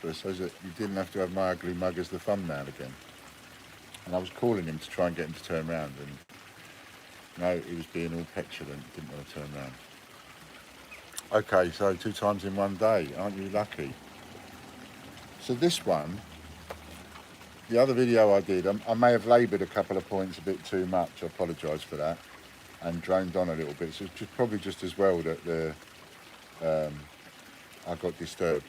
Casper so that you didn't have to have my ugly mug as the thumbnail again. And I was calling him to try and get him to turn around, and no, he was being all petulant, didn't want to turn around. Okay, so 2 times in one day, aren't you lucky? So this one, the other video I did, I may have laboured a couple of points a bit too much, I apologise for that, and droned on a little bit, so it's probably just as well that I got disturbed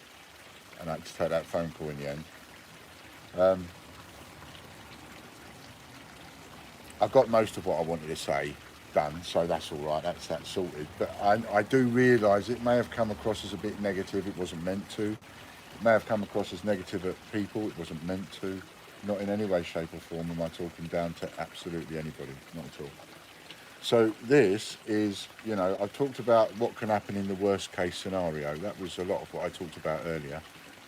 and I had to take that phone call in the end. I've got most of what I wanted to say done, so that's all right, that's that sorted. But I do realise it may have come across as a bit negative, it wasn't meant to. It may have come across as negative at people, it wasn't meant to. Not in any way, shape or form am I talking down to absolutely anybody, not at all. So this is, you know, I've talked about what can happen in the worst case scenario. That was a lot of what I talked about earlier.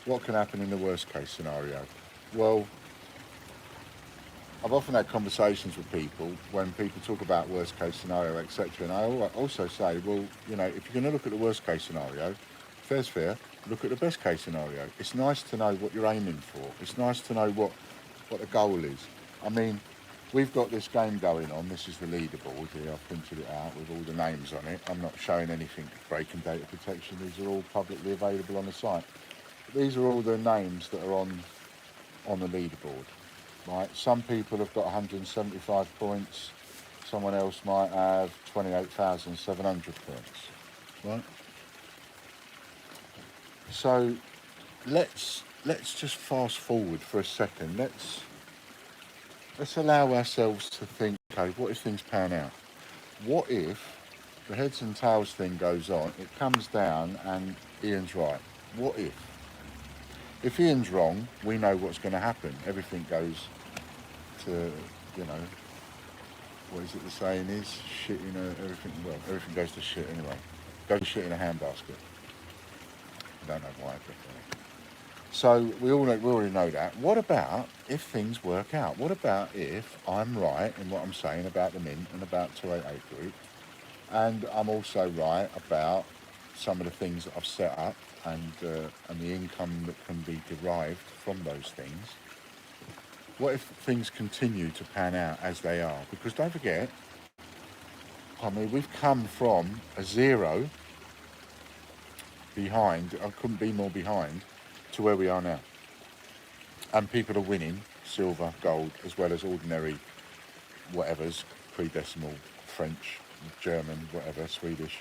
What can happen in the worst case scenario? Well, I've often had conversations with people when people talk about worst case scenario, etc. And I also say, well, you know, if you're going to look at the worst case scenario, fair's fair, look at the best case scenario. It's nice to know what you're aiming for. It's nice to know what the goal is. I mean, we've got this game going on. This is the leaderboard here. I've printed it out with all the names on it. I'm not showing anything breaking data protection. These are all publicly available on the site. But these are all the names that are on the leaderboard. Right, some people have got 175 points, someone else might have 28,700 points, right? So let's just fast forward for a second. Let's allow ourselves to think, okay, what if things pan out? What if the heads and tails thing goes on, it comes down and Ian's right? What if? If Ian's wrong, we know what's going to happen. Everything goes to, you know, what is it the saying is? Shit in everything, well, everything goes to shit anyway. Goes to shit in a handbasket. I don't know why, but so we already know that. What about if things work out? What about if I'm right in what I'm saying about the Mint and about 288 Group, and I'm also right about some of the things that I've set up and the income that can be derived from those things? What if things continue to pan out as they are? Because don't forget, I mean, we've come from a zero behind, I couldn't be more behind, to where we are now. And people are winning silver, gold, as well as ordinary whatevers, pre-decimal, French, German, whatever, Swedish.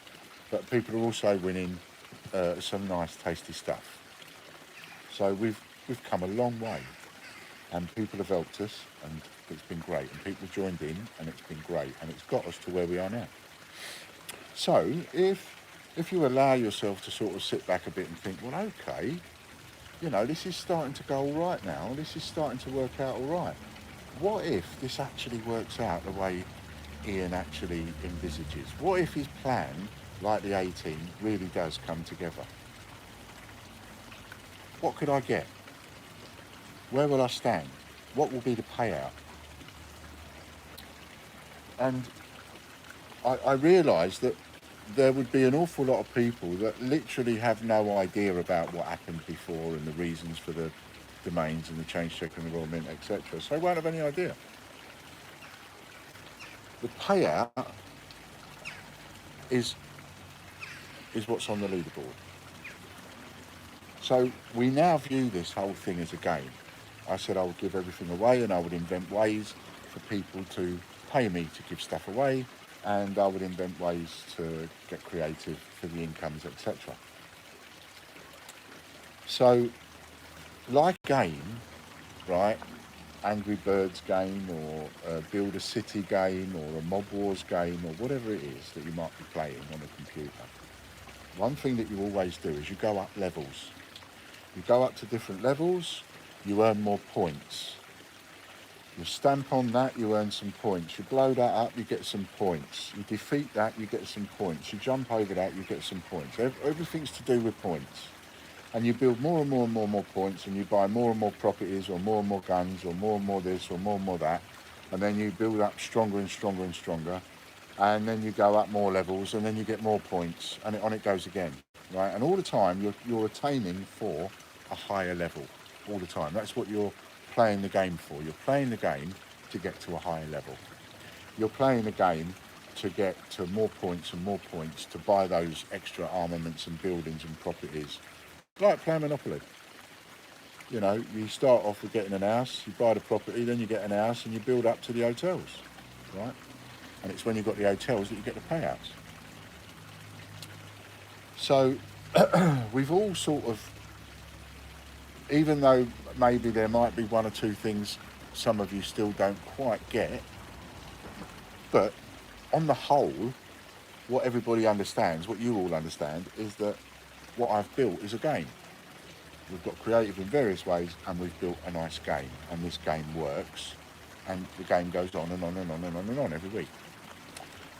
But people are also winning some nice, tasty stuff. So we've come a long way. And people have helped us, and it's been great. And people joined in, and it's been great. And it's got us to where we are now. So if you allow yourself to sort of sit back a bit and think, well, okay, you know, this is starting to go all right now. This is starting to work out all right. What if this actually works out the way Ian actually envisages? What if his plan, like the 18, really does come together? What could I get? Where will I stand? What will be the payout? And I realised that there would be an awful lot of people that literally have no idea about what happened before and the reasons for the domains and the change check and the Royal Mint, etc. So they won't have any idea. The payout is what's on the leaderboard. So we now view this whole thing as a game. I said I would give everything away and I would invent ways for people to pay me to give stuff away, and I would invent ways to get creative for the incomes, etc. So, like game, right, Angry Birds game or Build a City game or a Mob Wars game or whatever it is that you might be playing on a computer, one thing that you always do is you go up levels. You go up to different levels, you earn more points. You stamp on that, you earn some points. You blow that up, you get some points. You defeat that, you get some points. You jump over that, you get some points. Everything's to do with points. And you build more and more and more and more points, and you buy more and more properties, or more and more guns, or more this, or more that. And then you build up stronger and stronger and stronger. And then you go up more levels, and then you get more points, and on it goes again, right? And all the time, you're attaining for a higher level all the time. That's what you're playing the game for. You're playing the game to get to a higher level. You're playing the game to get to more points and more points to buy those extra armaments and buildings and properties. Like playing Monopoly. You know, you start off with getting an house, you buy the property, then you get an house and you build up to the hotels, right? And it's when you've got the hotels that you get the payouts. So we've all sort of, even though maybe there might be one or two things some of you still don't quite get, but on the whole, what everybody understands, what you all understand, is that what I've built is a game. We've got creative in various ways and we've built a nice game, and this game works, and the game goes on and on and on and on and on every week.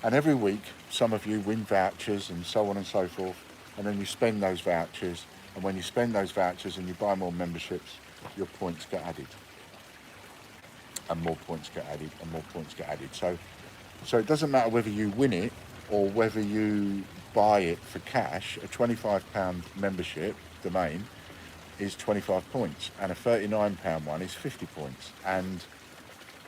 And every week some of you win vouchers and so on and so forth, and then you spend those vouchers, and when you spend those vouchers and you buy more memberships, your points get added. And more points get added and more points get added. So it doesn't matter whether you win it or whether you buy it for cash. A £25 membership domain is 25 points, and a £39 one is 50 points, and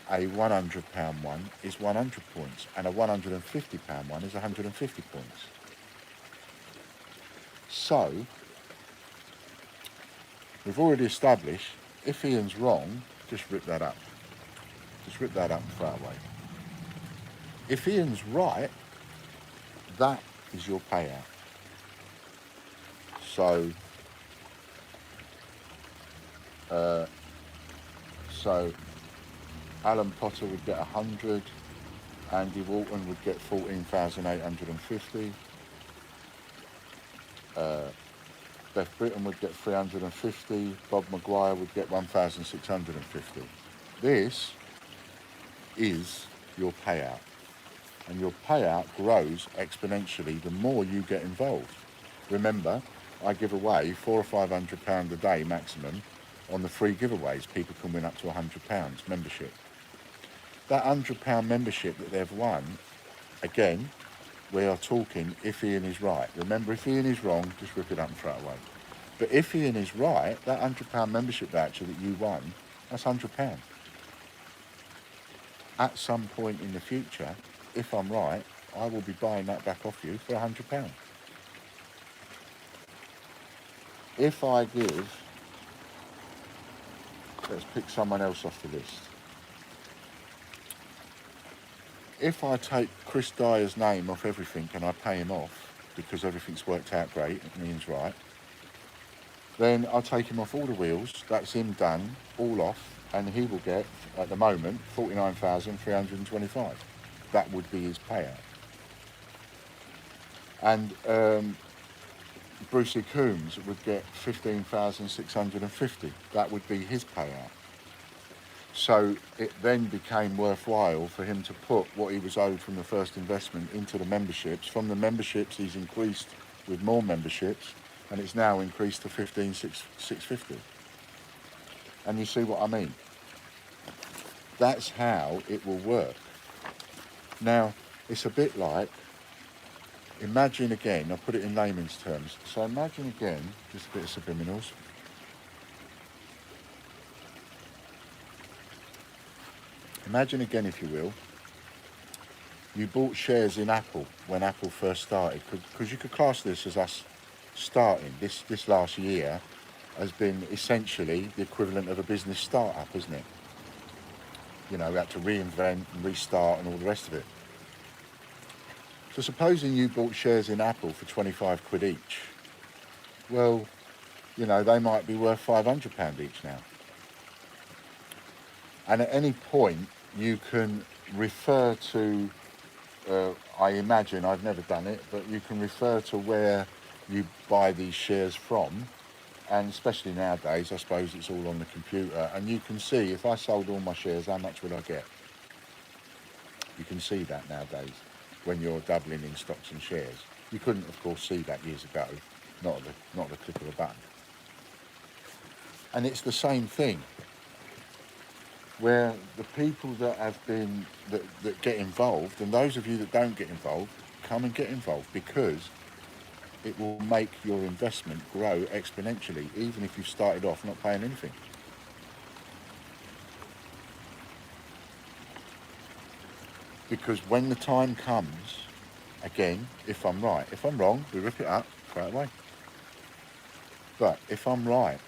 a £100 one is 100 points, and a £150 one is 150 points. So we've already established, if Ian's wrong, just rip that up. Just rip that up and throw it away. If Ian's right, that is your payout. So Alan Potter would get 100, Andy Walton would get 14,850, Beth Britton would get 350, Bob Maguire would get 1,650. This is your payout, and your payout grows exponentially the more you get involved. Remember, I give away £400 or £500 a day maximum on the free giveaways. People can win up to £100 membership. That £100 membership that they've won, again, we are talking if Ian is right. Remember, if Ian is wrong, just rip it up and throw it away. But if Ian is right, that £100 membership voucher that you won, that's £100. At some point in the future, if I'm right, I will be buying that back off you for £100. If I give, let's pick someone else off the list. If I take Chris Dyer's name off everything and I pay him off because everything's worked out great and Ian's right, then I'll take him off all the wheels. That's him done, all off, and he will get, at the moment, 49,325. That would be his payout. And Brucey Coombs would get 15,650. That would be his payout. So it then became worthwhile for him to put what he was owed from the first investment into the memberships. From the memberships, he's increased with more memberships, and it's now increased to 15,650. And you see what I mean? That's how it will work. Now, it's a bit like, imagine again, I'll put it in layman's terms. So imagine again, just a bit of subliminals. Imagine again, if you will, you bought shares in Apple when Apple first started, because you could class this as us starting. This last year has been essentially the equivalent of a business startup, isn't it? You know, we had to reinvent and restart and all the rest of it. So supposing you bought shares in Apple for 25 quid each, well, you know, they might be worth £500 each now. And at any point, you can refer to, I imagine, I've never done it, but you can refer to where you buy these shares from. And especially nowadays, I suppose it's all on the computer. And you can see, if I sold all my shares, how much would I get? You can see that nowadays when you're doubling in stocks and shares. You couldn't, of course, see that years ago, not at the click of a button. And it's the same thing, where the people that have been, that get involved, and those of you that don't get involved, come and get involved, because it will make your investment grow exponentially, even if you've started off not paying anything. Because when the time comes, again, if I'm right, if I'm wrong, we rip it up, throw it away. But if I'm right,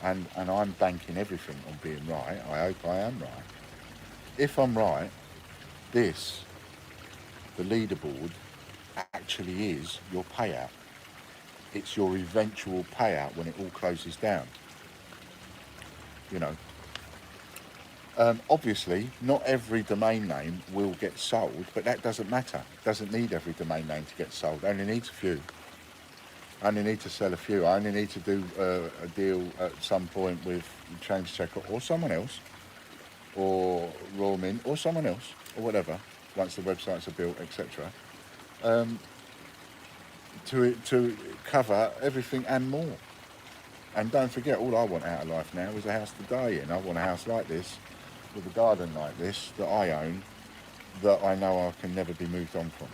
and I'm banking everything on being right, I hope I am right. If I'm right, this, the leaderboard, actually is your payout. It's your eventual payout when it all closes down. You know, obviously, not every domain name will get sold, but that doesn't matter. It doesn't need every domain name to get sold. It only needs a few. I only need to sell a few. I only need to do a deal at some point with Change Checker or someone else, or Royal Mint or someone else, or whatever, once the websites are built, etc. To cover everything and more. And don't forget, all I want out of life now is a house to die in. I want a house like this, with a garden like this, that I own, that I know I can never be moved on from.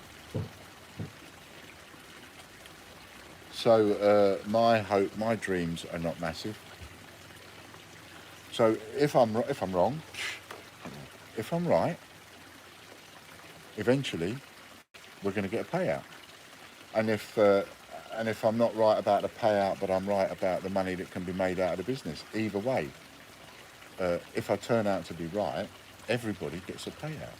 So my hope, my dreams are not massive. So if I'm wrong, if I'm right, eventually we're going to get a payout. And if I'm not right about the payout, but I'm right about the money that can be made out of the business, either way, if I turn out to be right, everybody gets a payout.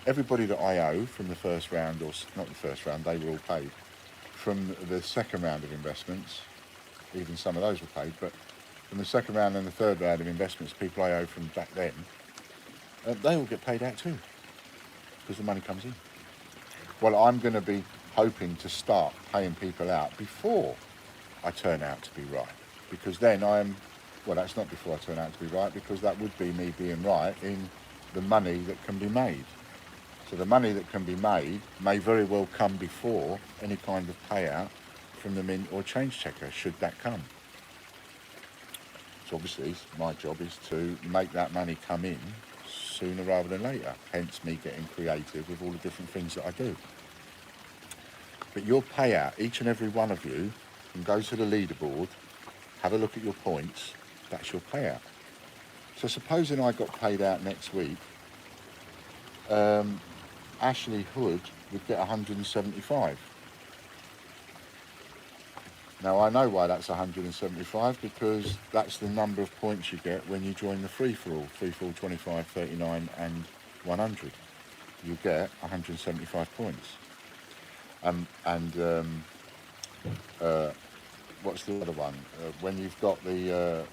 Everybody that I owe from the first round, or not the first round, they were all paid. From the second round of investments, even some of those were paid, but from the second round and the third round of investments, people I owe from back then, they all get paid out too, because the money comes in. Well, I'm going to be hoping to start paying people out before I turn out to be right, because then well, that's not before I turn out to be right, because that would be me being right in the money that can be made. So the money that can be made may very well come before any kind of payout from the Mint or Change Checker, should that come. So obviously my job is to make that money come in sooner rather than later, hence me getting creative with all the different things that I do. But your payout, each and every one of you can go to the leaderboard, have a look at your points, that's your payout. So supposing I got paid out next week, Ashley Hood would get 175. Now I know why that's 175, because that's the number of points you get when you join the free-for-all, 25, 39 and 100. You get 175 points. What's the other one? When you've got the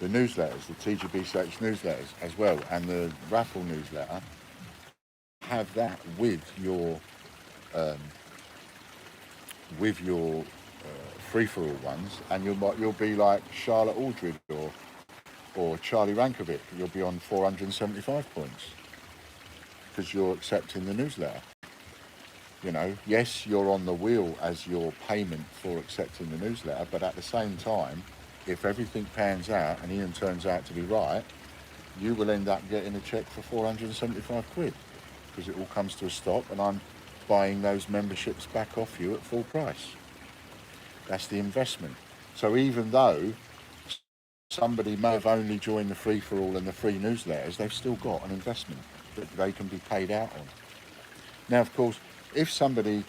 newsletters, the TGBCH newsletters as well, and the raffle newsletter, have that with your free-for-all ones, and you'll be like Charlotte Aldridge or Charlie Rankovic. You'll be on 475 points because you're accepting the newsletter. You know, yes, you're on the wheel as your payment for accepting the newsletter, but at the same time, if everything pans out and Ian turns out to be right, you will end up getting a check for 475 quid, because it all comes to a stop and I'm buying those memberships back off you at full price. That's the investment. So even though somebody may have only joined the free-for-all and the free newsletters, they've still got an investment that they can be paid out on. Now, of course, if somebody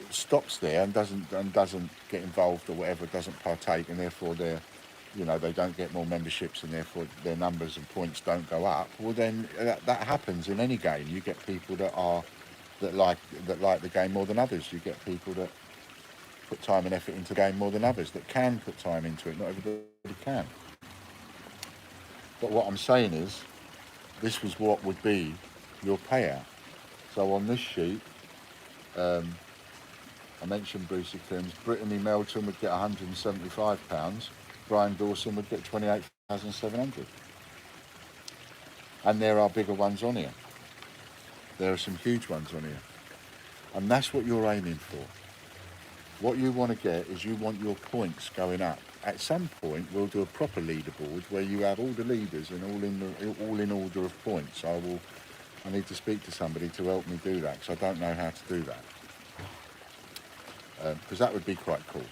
stops there and doesn't get involved or whatever, doesn't partake, and therefore they don't get more memberships and therefore their numbers and points don't go up, well then that happens in any game. You get people that like the game more than others. You get people that put time and effort into the game more than others, that can put time into it. Not everybody can. But what I'm saying is, this was what would be your payout. So on this sheet, I mentioned Brucey Coombs. Brittany Melton would get £175. Brian Dawson would get 28,700. And there are bigger ones on here. There are some huge ones on here. And that's what you're aiming for. What you want to get is you want your points going up. At some point, we'll do a proper leaderboard where you have all the leaders and all in order of points. I will I need to speak to somebody to help me do that, because I don't know how to do that. Because that would be quite cool.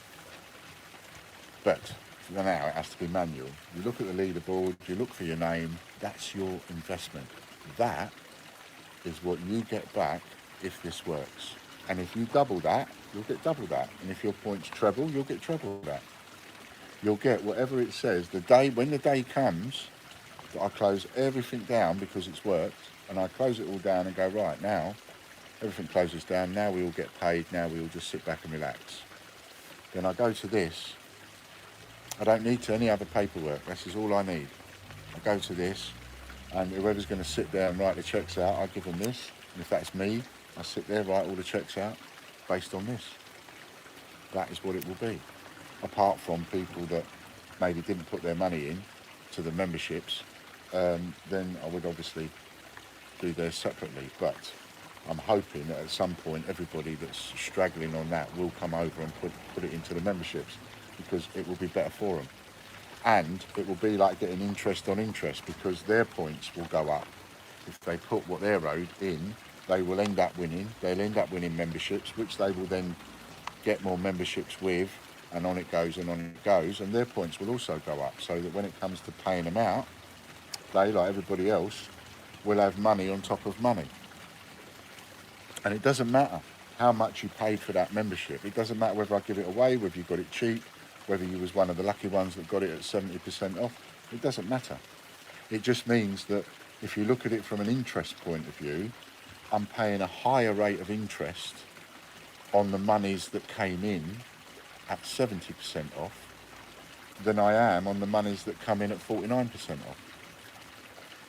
But for now, it has to be manual. You look at the leaderboard, you look for your name, that's your investment. That is what you get back if this works. And if you double that, you'll get double that. And if your points treble, you'll get treble that. You'll get whatever it says. When the day comes that I close everything down because it's worked, and I close it all down and go, right, now everything closes down, now we all get paid, now we all just sit back and relax. Then I go to this. I don't need any other paperwork. This is all I need. I go to this, and whoever's going to sit there and write the checks out, I give them this. And if that's me, I sit there, write all the checks out based on this. That is what it will be. Apart from people that maybe didn't put their money in to the memberships, then I would obviously do theirs separately. But I'm hoping that at some point everybody that's straggling on that will come over and put it into the memberships, because it will be better for them. And it will be like getting interest on interest, because their points will go up. If they put what they're owed in, they will end up winning. They'll end up winning memberships, which they will then get more memberships with, and on it goes and on it goes, and their points will also go up, so that when it comes to paying them out, they, like everybody else, will have money on top of money. And it doesn't matter how much you paid for that membership. It doesn't matter whether I give it away, whether you got it cheap, whether you was one of the lucky ones that got it at 70% off. It doesn't matter. It just means that if you look at it from an interest point of view, I'm paying a higher rate of interest on the monies that came in at 70% off than I am on the monies that come in at 49% off.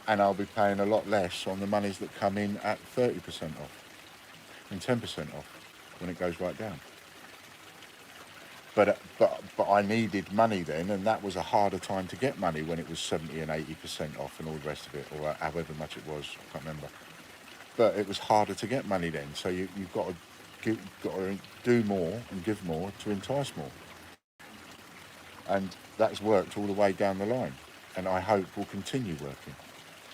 And I'll be paying a lot less on the monies that come in at 30% off and 10% off when it goes right down. But I needed money then, and that was a harder time to get money when it was 70 and 80% off and all the rest of it, or however much it was, I can't remember. But it was harder to get money then, so you've got to do more and give more to entice more. And that's worked all the way down the line, and I hope will continue working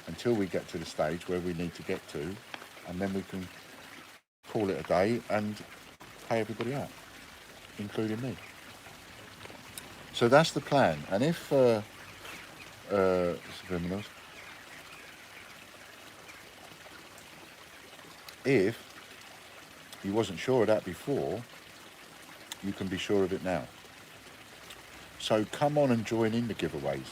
until we get to the stage where we need to get to, and then we can call it a day and pay everybody out, including me. So that's the plan. And if you wasn't sure of that before, you can be sure of it now. So come on and join in the giveaways.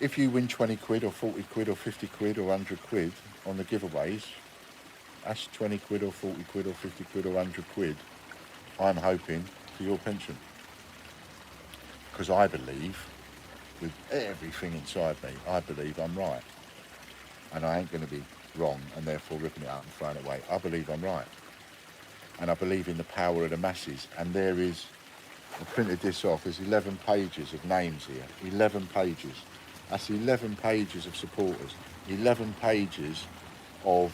If you win 20 quid or 40 quid or 50 quid or 100 quid on the giveaways, that's 20 quid or 40 quid or 50 quid or 100 quid, I'm hoping, for your pension. Because I believe, with everything inside me, I believe I'm right. And I ain't going to be wrong and therefore ripping it up and throwing it away. I believe I'm right. And I believe in the power of the masses. And there is, I printed this off, there's 11 pages of names here. 11 pages. That's 11 pages of supporters. 11 pages of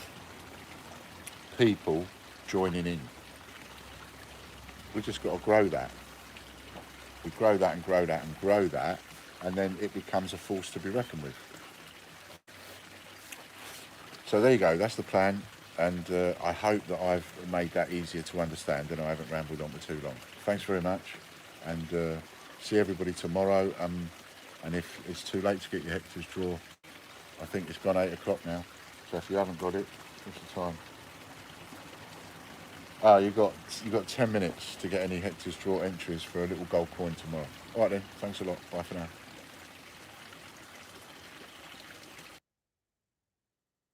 people joining in. We've just got to grow that. We grow that and grow that and grow that, and then it becomes a force to be reckoned with. So there you go, that's the plan, and I hope that I've made that easier to understand and I haven't rambled on for too long. Thanks very much, and see everybody tomorrow, and if it's too late to get your Hector's draw, I think it's gone 8 o'clock now, so if you haven't got it, what's the time? You've got 10 minutes to get any Hector's draw entries for a little gold coin tomorrow. All right then, thanks a lot. Bye for now.